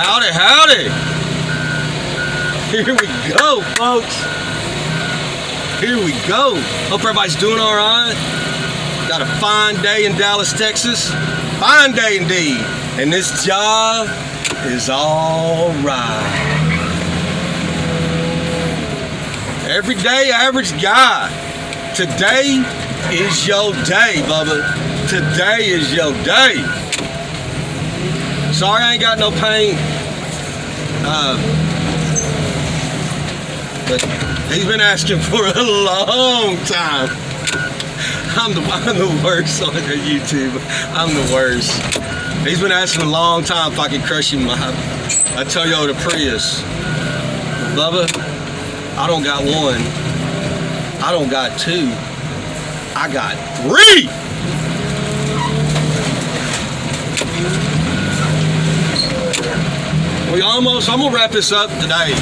Howdy, howdy. Here we go, folks. Here we go. Hope everybody's doing all right. Got a fine day in Dallas, Texas. Fine day indeed. And this job is all right. Everyday average guy. Today is your day, Bubba. Today is your day. Sorry I ain't got no paint. But he's been asking for a long time. I'm the worst on YouTube. I'm the worst. He's been asking a long time if I can crush him a Toyota Prius. Bubba, I don't got one. I don't got two. I got three. I'm gonna wrap this up today.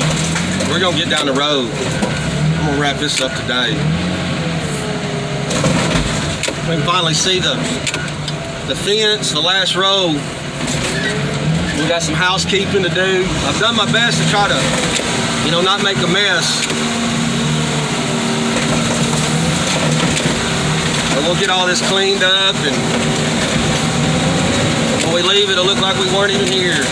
We're gonna get down the road. I'm gonna wrap this up today. We can finally see the fence, the last row. We got some housekeeping to do. I've done my best to try to, not make a mess. But we'll get all this cleaned up, and when we leave, it'll look like we weren't even here.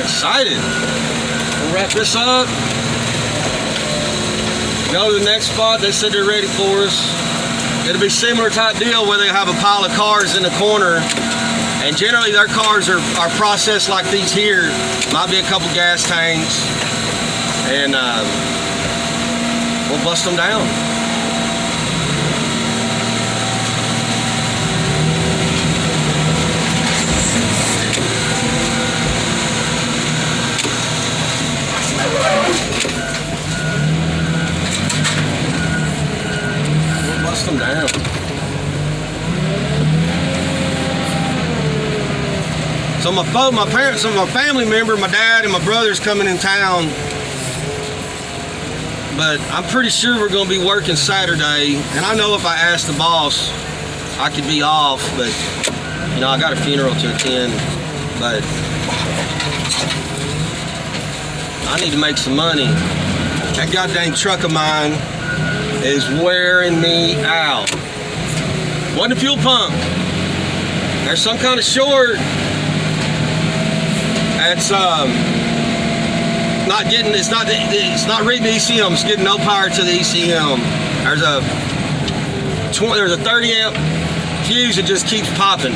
Excited. We'll wrap this up. Go to the next spot. They said they're ready for us. It'll be similar type deal where they have a pile of cars in the corner, and generally their cars are processed like these here. Might be a couple gas tanks, and we'll bust them down. Them down. So my parents, my family member, my dad and my brother's coming in town, but I'm pretty sure we're going to be working Saturday. And I know if I ask the boss, I could be off, but I got a funeral to attend. But I need to make some money. That goddamn truck of mine is wearing me out. Wasn't a fuel pump. There's some kind of short. It's not reading the ECM. It's getting no power to the ECM. There's a 30 amp fuse that just keeps popping.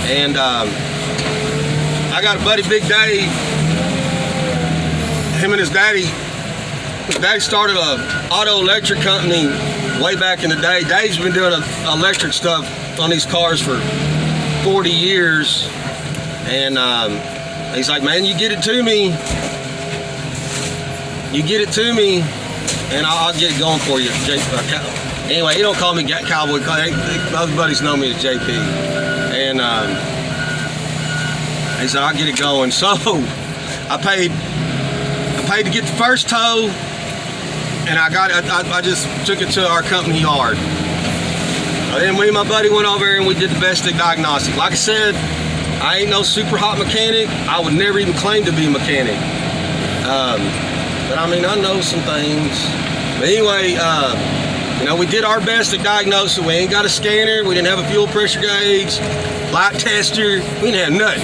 And I got a buddy, Big Dave. Him and his daddy. His dad started an auto electric company way back in the day. Dave's been doing electric stuff on these cars for 40 years. And he's like, man, you get it to me. And I'll get it going for you. Anyway, he don't call me Cowboy. Other buddies know me as JP. And he said, I'll get it going. So I paid to get the first tow. And I just took it to our company yard. Then me and my buddy went over there and we did the best diagnostic. Like I said, I ain't no super hot mechanic. I would never even claim to be a mechanic. But I mean, I know some things. But anyway, You know, we did our best to diagnose it. We ain't got a scanner. We didn't have a fuel pressure gauge, light tester. We didn't have nothing.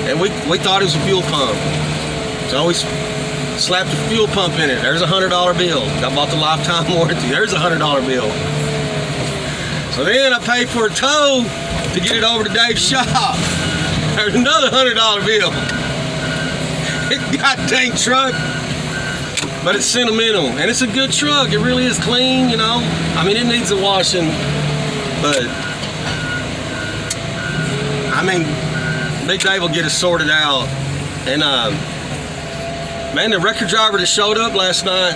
And we thought it was a fuel pump. So we slapped a fuel pump in it. There's a $100 bill. I bought the lifetime warranty. There's a $100 bill. So then I paid for a tow to get it over to Dave's shop. There's another $100 bill. God dang truck. But it's sentimental, and it's a good truck. It really is clean, you know. I mean, it needs a washing, but I mean, Big Dave will get it sorted out. And man, the record driver that showed up last night,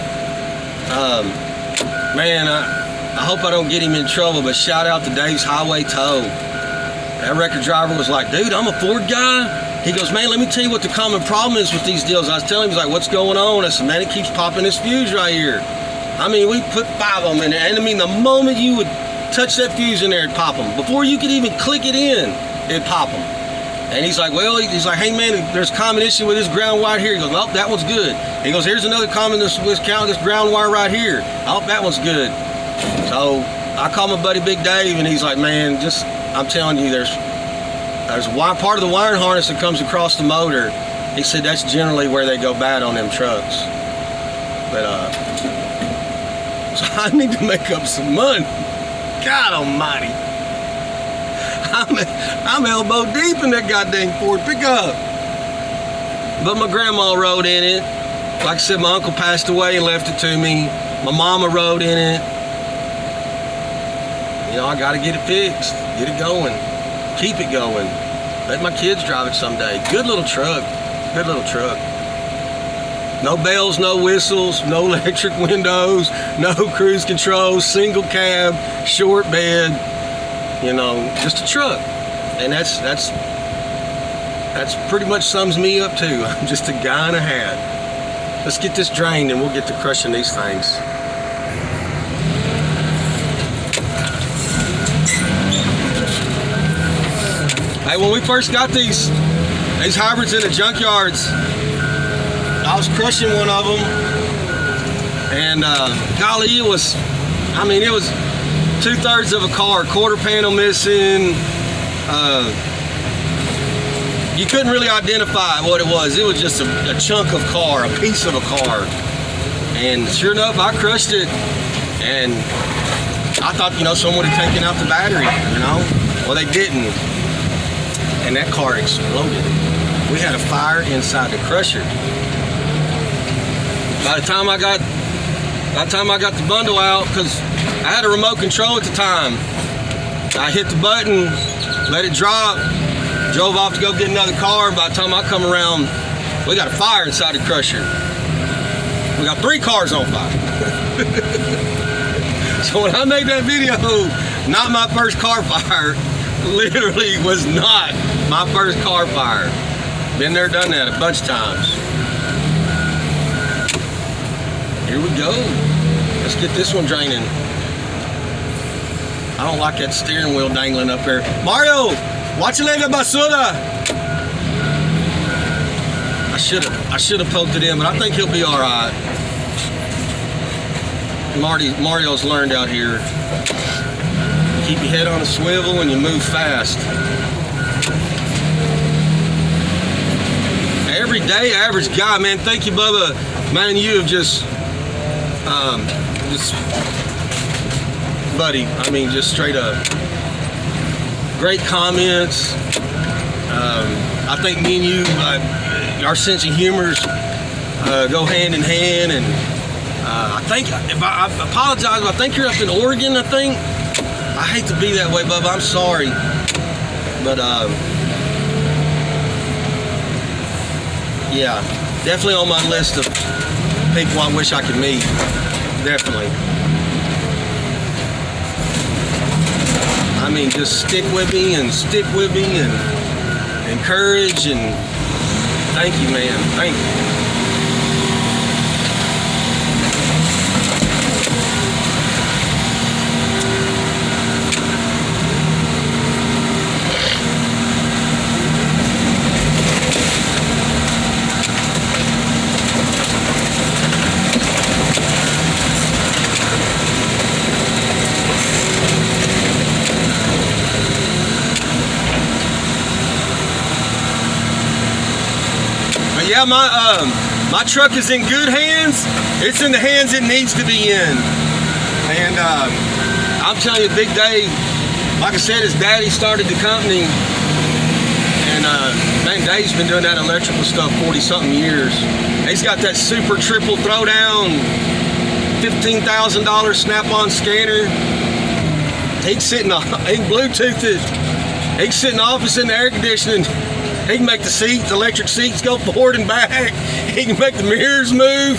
man, I hope I don't get him in trouble, but shout out to Dave's Highway Tow. That record driver was like, dude, I'm a Ford guy. He goes, man, let me tell you what the common problem is with these deals. I was telling him, he's like, what's going on? I said, man, it keeps popping this fuse right here. I mean, we put 5 of them in there. And I mean, the moment you would touch that fuse in there, it'd pop them. Before you could even click it in, it'd pop them. And he's like, well, he's like, hey, man, there's a common issue with this ground wire here. He goes, oh, that one's good. He goes, here's another common this ground wire right here. Oh, that one's good. So I called my buddy Big Dave, and he's like, man, just, I'm telling you, there's part of the wiring harness that comes across the motor. He said that's generally where they go bad on them trucks. But so I need to make up some money. God almighty. I'm elbow deep in that goddamn Ford pickup. But my grandma rode in it. Like I said, my uncle passed away and left it to me. My mama rode in it. You know, I gotta get it fixed, get it going. Keep it going. Let my kids drive it someday. Good little truck. Good little truck. No bells, no whistles, no electric windows, no cruise control, single cab, short bed. You know, just a truck. And that's pretty much sums me up too. I'm just a guy in a hat. Let's get this drained and we'll get to crushing these things. Hey, when we first got these hybrids in the junkyards, I was crushing one of them, and golly, it was 2/3 of a car, quarter panel missing. You couldn't really identify what it was. It was just a chunk of car, a piece of a car. And sure enough, I crushed it, and I thought, you know, someone had taken out the battery, you know. Well, they didn't. And that car exploded. We had a fire inside the crusher. By the time I got the bundle out, because I had a remote control at the time, I hit the button, let it drop, drove off to go get another car. By the time I come around, we got a fire inside the crusher. We got 3 cars on fire. So when I made that video, not my first car fire, literally was not my first car fire. Been there, done that a bunch of times. Here we go. Let's get this one draining. I don't like that steering wheel dangling up there. Mario, watch la basura. I should have poked it in, but I think he'll be all right. Mario's learned out here. Keep your head on a swivel and you move fast. Everyday average guy, man. Thank you, Bubba. Man, you have just buddy, I mean, just straight up. Great comments. I think me and you, our sense of humors go hand in hand, and I apologize, I think you're up in Oregon, I think. I hate to be that way, Bubba, I'm sorry. But, yeah, definitely on my list of people I wish I could meet. Definitely. I mean, just stick with me and encourage, and thank you, man. Thank you. Yeah, my truck is in good hands. It's in the hands it needs to be in. And I'm telling you, Big Dave, like I said, his daddy started the company. And man, Dave's been doing that electrical stuff 40-something years. He's got that super triple throwdown, $15,000 snap-on scanner. He can Bluetooth it. He can sit in the office in the air conditioning. He can make the seats, electric seats, go forward and back. He can make the mirrors move.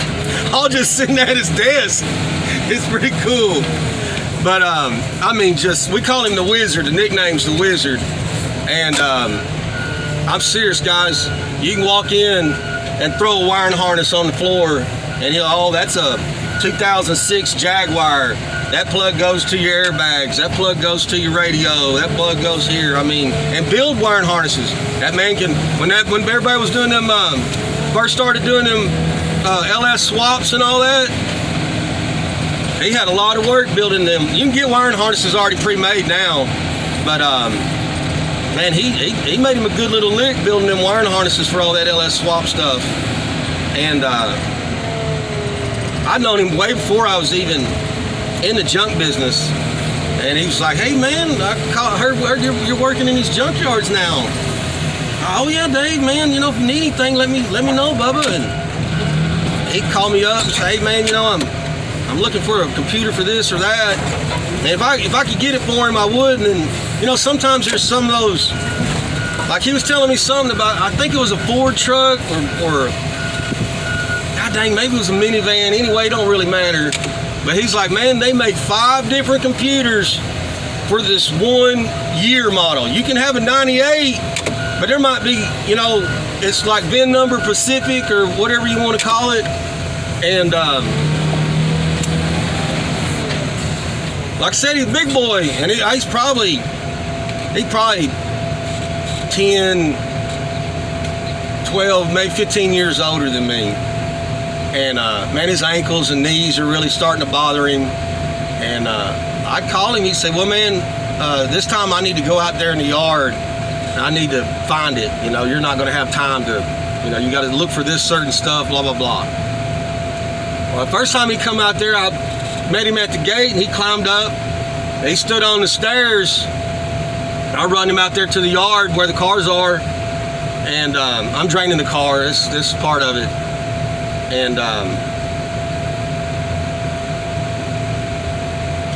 All just sitting at his desk. It's pretty cool. But I mean, we call him the Wizard. The nickname's the Wizard. And I'm serious, guys. You can walk in and throw a wiring harness on the floor, and that's a 2006 Jaguar. That plug goes to your airbags. That plug goes to your radio. That plug goes here. I mean, and build wiring harnesses. That man can. When everybody was doing them, first started doing them LS swaps and all that, he had a lot of work building them. You can get wiring harnesses already pre-made now, but man, he made him a good little lick building them wiring harnesses for all that LS swap stuff. And I'd known him way before I was even in the junk business. And he was like, hey man, I heard you're working in these junkyards now. Oh yeah, Dave, man, if you need anything, let me know, Bubba. And he'd call me up and say, hey man, I'm looking for a computer for this or that. And if I could get it for him, I would. And sometimes there's some of those, like he was telling me something about, I think it was a Ford truck or God dang, maybe it was a minivan. Anyway, it don't really matter. But he's like, man, they make 5 different computers for this 1 year model. You can have a 98, but there might be, it's like VIN number Pacific or whatever you want to call it. And like I said, he's a big boy, and he's probably 10, 12, maybe 15 years older than me. And man, his ankles and knees are really starting to bother him. And I'd call him, he'd say, well man, this time I need to go out there in the yard, and I need to find it. You're not gonna have time to, you gotta look for this certain stuff, blah, blah, blah. Well, the first time he come out there, I met him at the gate, and he climbed up. He stood on the stairs. I run him out there to the yard where the cars are, and I'm draining the car. This is part of it. And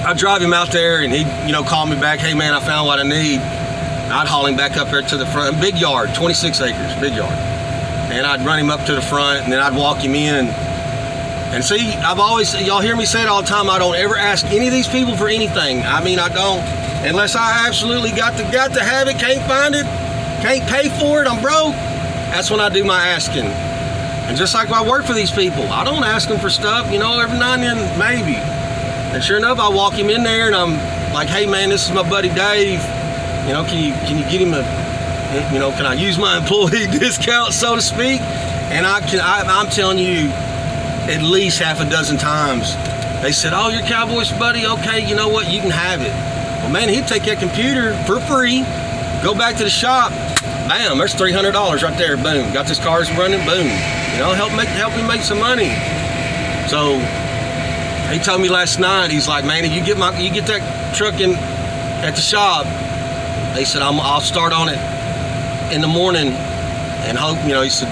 I drive him out there, and he'd call me back. Hey man, I found what I need. I'd haul him back up there to the front. Big yard, 26 acres, big yard. And I'd run him up to the front, and then I'd walk him in. And see, y'all hear me say it all the time, I don't ever ask any of these people for anything. I mean, I don't, unless I absolutely got to have it, can't find it, can't pay for it, I'm broke. That's when I do my asking. And just like I work for these people, I don't ask them for stuff, every now and then, maybe. And sure enough, I walk him in there, and I'm like, hey man, this is my buddy Dave. Can you get him can I use my employee discount, so to speak? And I'm telling you, at least half a dozen times, they said, oh, you're Cowboys buddy? Okay, you know what, you can have it. Well man, he'd take that computer for free, go back to the shop, bam, there's $300 right there, boom. Got this car's running, boom. Help him make some money. So he told me last night, he's like, man, if you get that truck in at the shop, they said, I'll start on it in the morning and hope, he said,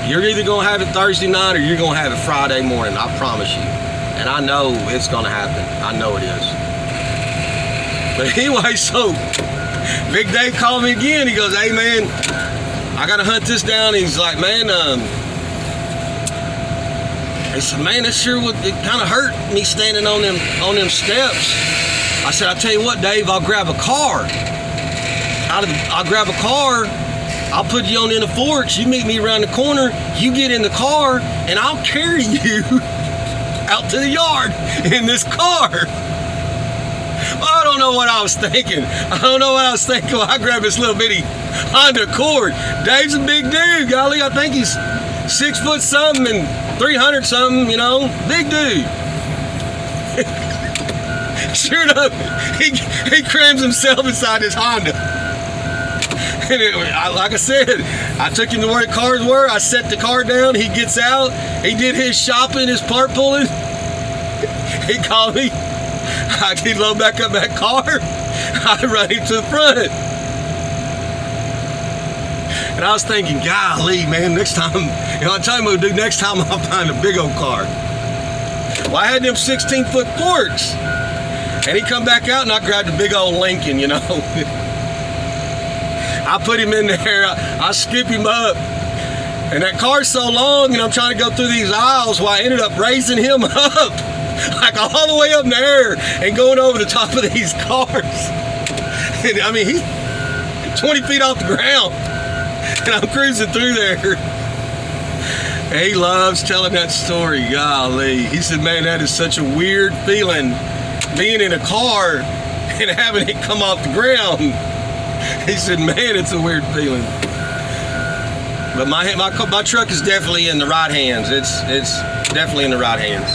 you're either going to have it Thursday night or you're going to have it Friday morning, I promise you. And I know it's going to happen. I know it is. But anyway, so Big Dave called me again. He goes, hey man, I got to hunt this down. He's like, man, he said, man, it kind of hurt me standing on them steps. I said, I'll tell you what, Dave, I'll grab a car. I'll grab a car. I'll put you on in the Forks. You meet me around the corner. You get in the car, and I'll carry you out to the yard in this car. Well, I don't know what I was thinking. Well, I grabbed this little bitty Honda Accord. Dave's a big dude, golly. I think he's 6 foot something and 300 something, big dude. Sure enough, he crams himself inside his Honda. And like I said, I took him to where the cars were. I set the car down. He gets out. He did his shopping, his part pulling. He called me. I could load back up that car. I run him to the front. And I was thinking, golly, man, next time, I tell him what to do next time, I'll find a big old car. Well, I had them 16-foot forks. And he come back out and I grabbed a big old Lincoln, you know. I put him in there, I scoop him up. And that car's so long and I'm trying to go through these aisles, well, I ended up raising him up. Like all the way up in the air and going over the top of these cars. And I mean, he's 20 feet off the ground. And I'm cruising through there. And he loves telling that story, golly. He said, man, that is such a weird feeling, being in a car and having it come off the ground. He said, man, it's a weird feeling. But my truck is definitely in the right hands. It's definitely in the right hands.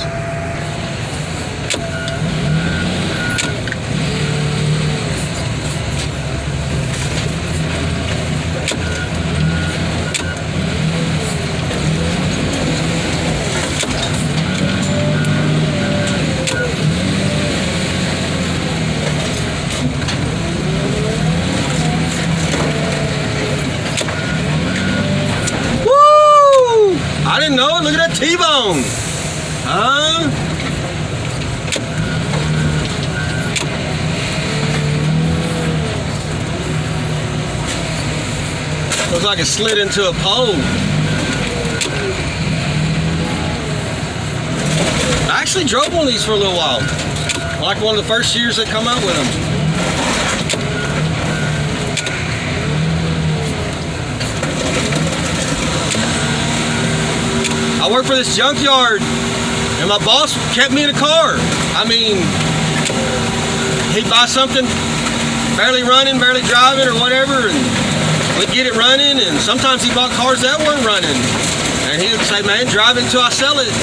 I didn't know it. Look at that T-bone. Huh? Looks like it slid into a pole. I actually drove one of these for a little while. Like one of the first years they come out with them. I work for this junkyard, and my boss kept me in a car. I mean, he'd buy something, barely running, barely driving, or whatever, and we'd get it running, and sometimes he bought cars that weren't running. And he would say, man, drive it until I sell it.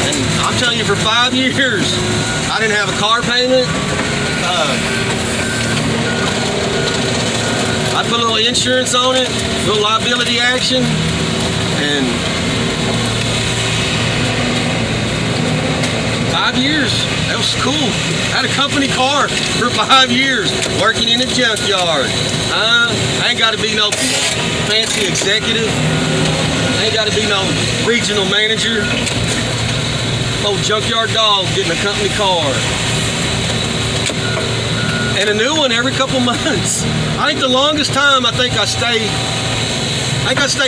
And I'm telling you, for 5 years, I didn't have a car payment. I put a little insurance on it, a little liability action, and 5 years, that was cool. I had a company car for 5 years, working in a junkyard. I ain't got to be no fancy executive. I ain't got to be no regional manager. Old junkyard dog getting a company car. And a new one every couple months. I think the longest time I stayed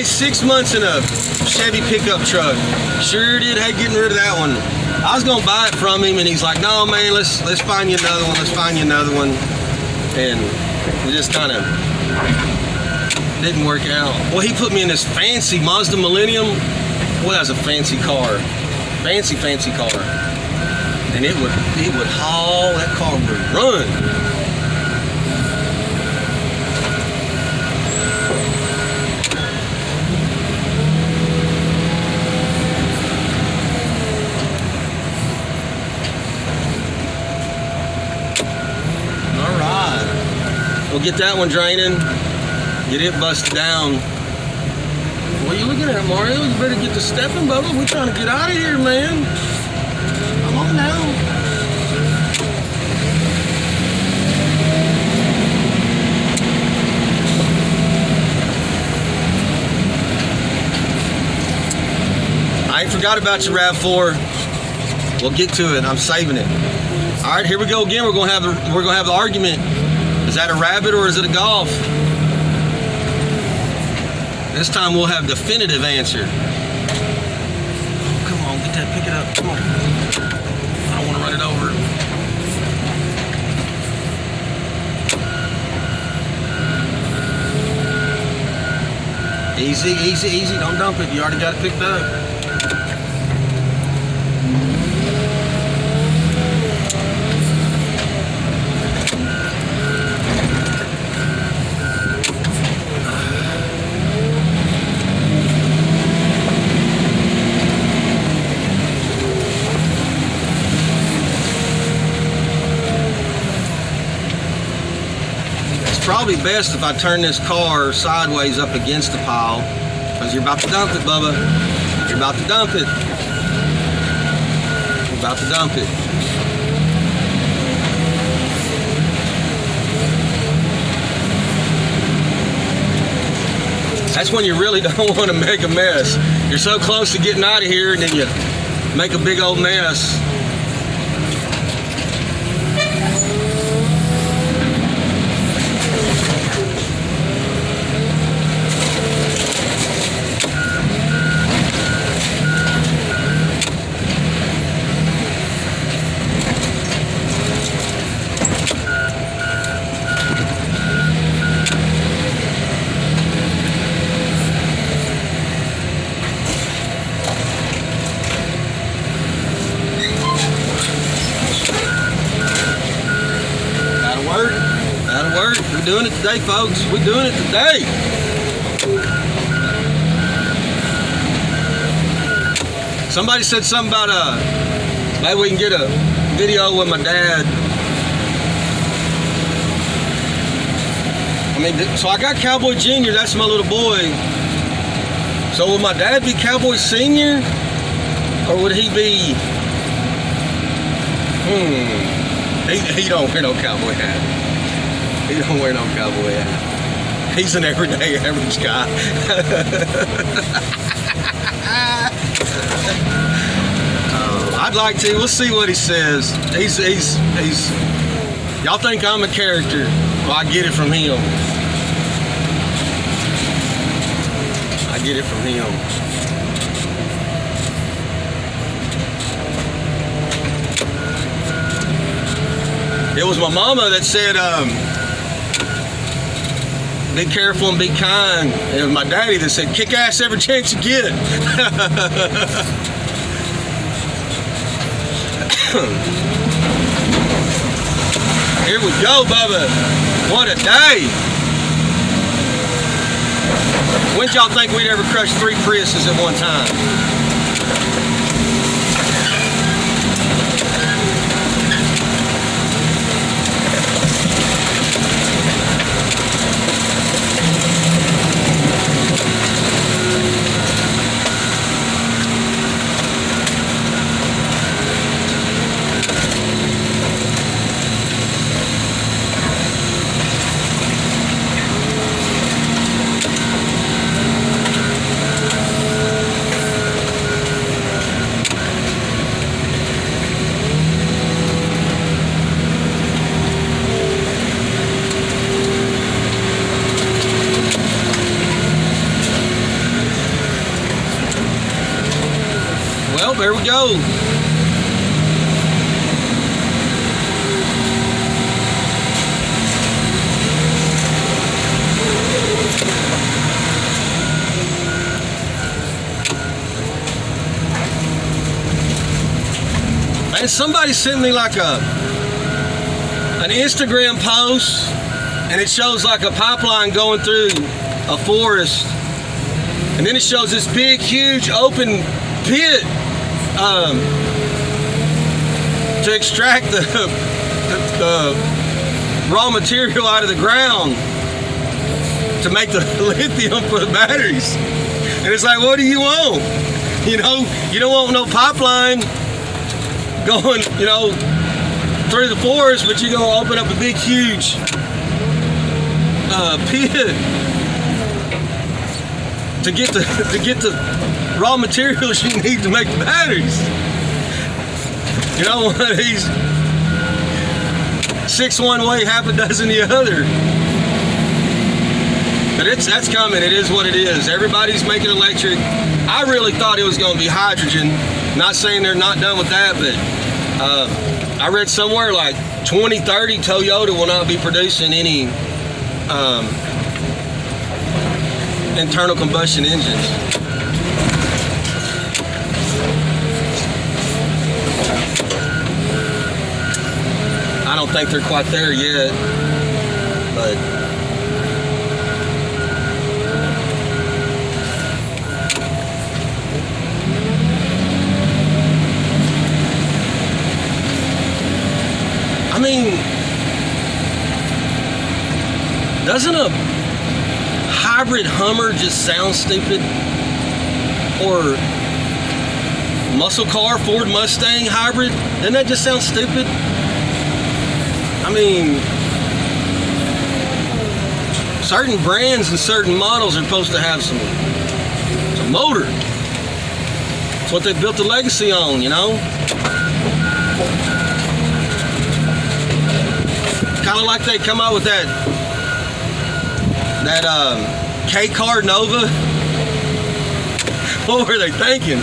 6 months in a Chevy pickup truck. Sure did hate getting rid of that one. I was gonna buy it from him, and he's like, "No, man, let's find you another one. Let's find you another one." And it just kind of didn't work out. Well, he put me in this fancy Mazda Millennium. Well, that was a fancy car, fancy car, and it would haul. That car would run. We'll get that one draining, get it busted down. What are you looking at, Mario? You better get to stepping, Bubba. We're trying to get out of here, man. Come on now. I ain't forgot about your RAV4. We'll get to it. I'm saving it. All right, here we go again. We're gonna have the argument. Is that a Rabbit or is it a Golf? This time we'll have definitive answer. Oh, come on, get that, pick it up. Come on. I don't want to run it over. Easy, easy, easy. Don't dump it. You already got it picked up. probably best if I turn this car sideways up against the pile, because you're about to dump it, Bubba. You're about to dump it. You're about to dump it. That's when you really don't want to make a mess. You're so close to getting out of here, and then you make a big old mess. We're doing it today, folks. We're doing it today. Somebody said something about maybe we can get a video with my dad. I mean, so I got Cowboy Jr., that's my little boy. So will my dad be Cowboy Senior? Or would he be... He don't wear no cowboy hat. He don't wear no cowboy hat. He's an everyday average guy. I'd like to. We'll see what he says. He's. Y'all think I'm a character? Well, I get it from him. I get it from him. It was my mama that said, be careful and be kind. It was my daddy that said, kick ass every chance you get. Here we go, Bubba. What a day. When did y'all think we'd ever crush 3 Priuses at one time? Well, there we go. Man, somebody sent me like an Instagram post, and it shows like a pipeline going through a forest, and then it shows this big, huge, open pit to extract the raw material out of the ground to make the lithium for the batteries. And it's like, what do you want? You know, you don't want no pipeline going, you know, through the forest, but you're gonna open up a big, huge pit to get the raw materials you need to make the batteries. You know, one of these 6 one way, half a dozen the other. But that's coming. It is what it is. Everybody's making electric. I really thought it was going to be hydrogen. Not saying they're not done with that, but I read somewhere like 2030 Toyota will not be producing any internal combustion engines. I don't think they're quite there yet, but I mean, Doesn't a hybrid Hummer just sound stupid? Or muscle car, Ford Mustang hybrid? Doesn't that just sound stupid? I mean, certain brands and certain models are supposed to have some motor. It's what they built the legacy on, you know? Kind of like they come out with that K-Car Nova. What were they thinking?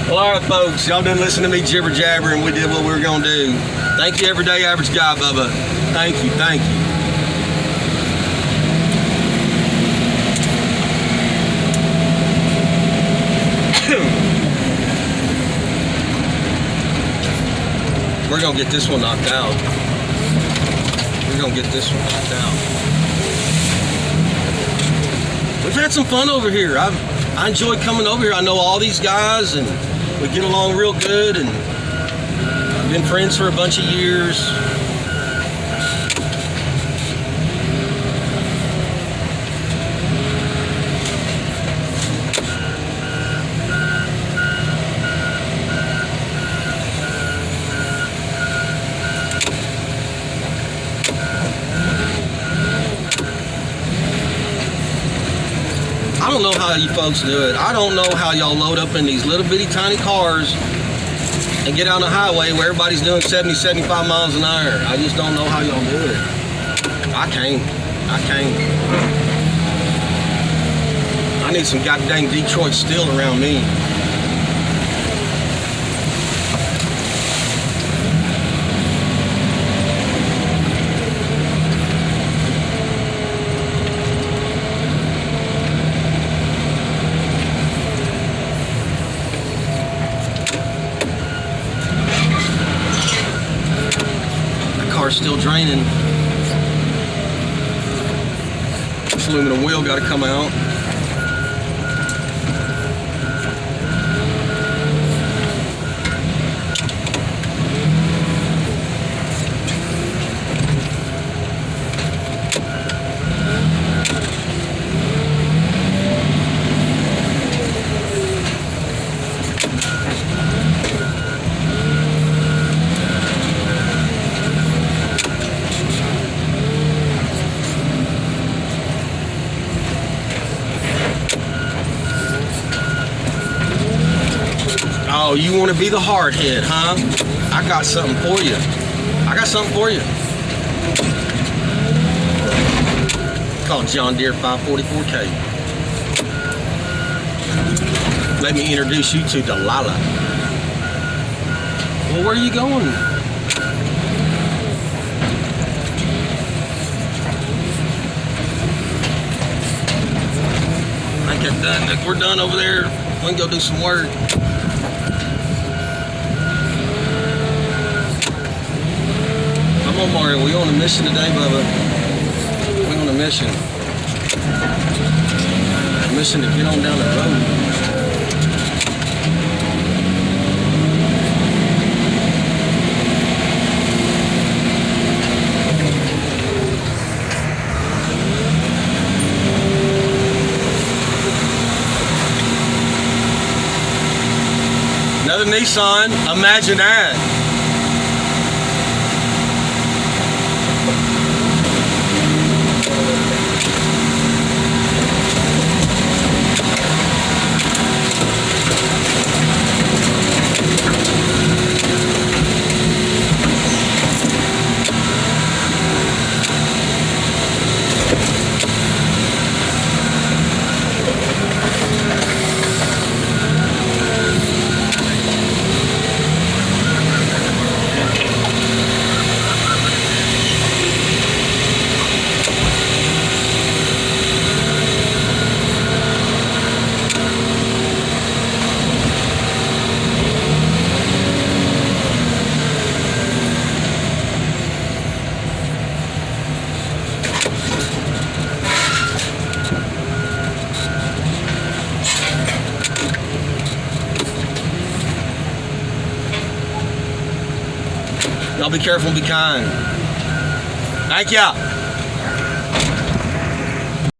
Well, all right, folks, y'all done listen to me jibber jabber, and we did what we were gonna do. Thank you, everyday average guy, Bubba. Thank you, thank you. We're gonna get this one knocked out. We're gonna get this one knocked out. We've had some fun over here. I enjoy coming over here. I know all these guys, and we get along real good, and I've been friends for a bunch of years. I don't know how you folks do it. I don't know how y'all load up in these little bitty tiny cars and get on the highway where everybody's doing 70, 75 miles an hour. I just don't know how y'all do it. I can't. I need some goddamn Detroit steel around me. Still draining. This aluminum wheel got to come out. Oh, you want to be the hard head, huh? I got something for you. Called John Deere 544K. Let me introduce you to Delilah. Well, where are you going? I think I'm done. We're done over there. We can go do some work. Come on, Mario. We on a mission today, Bubba. We on a mission. A mission to get on down the road. Another Nissan. Imagine that. Y'all be careful and be kind. Thank ya.